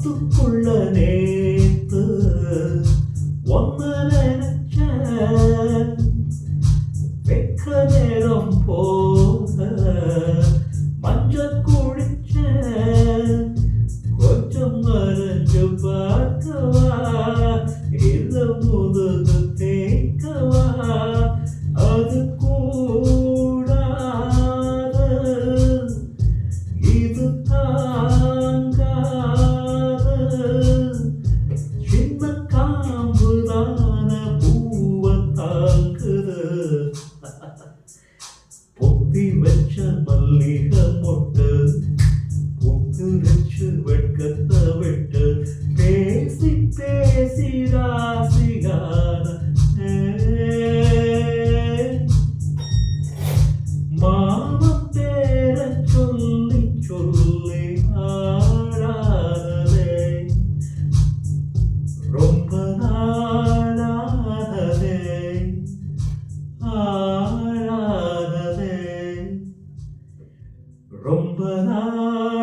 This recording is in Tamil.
காத்துக்குள்ள நேத்து ஒன்ன நினைச்சேன் வெக்க நேரம் போக மஞ்சள் குடிச்சேன் கொஞ்சம் மறைஞ்சு பார்க்கவா இல்ல முதுகு தேய்க்கவா அது கூடாது இது தாங்காது சின்ன காம்புதான பூவை தாக்குது பொத்தி வச்ச மல்லிகை மொட்டு புத்து வச்சு வெட்கத்தை விட்டு பேசி பேசி ராசிகான மாமன் பேர சொல்லி சொல்லி ஆடாதே ரொம்ப நாளானதே ஆடாதே ரொம்ப நாள்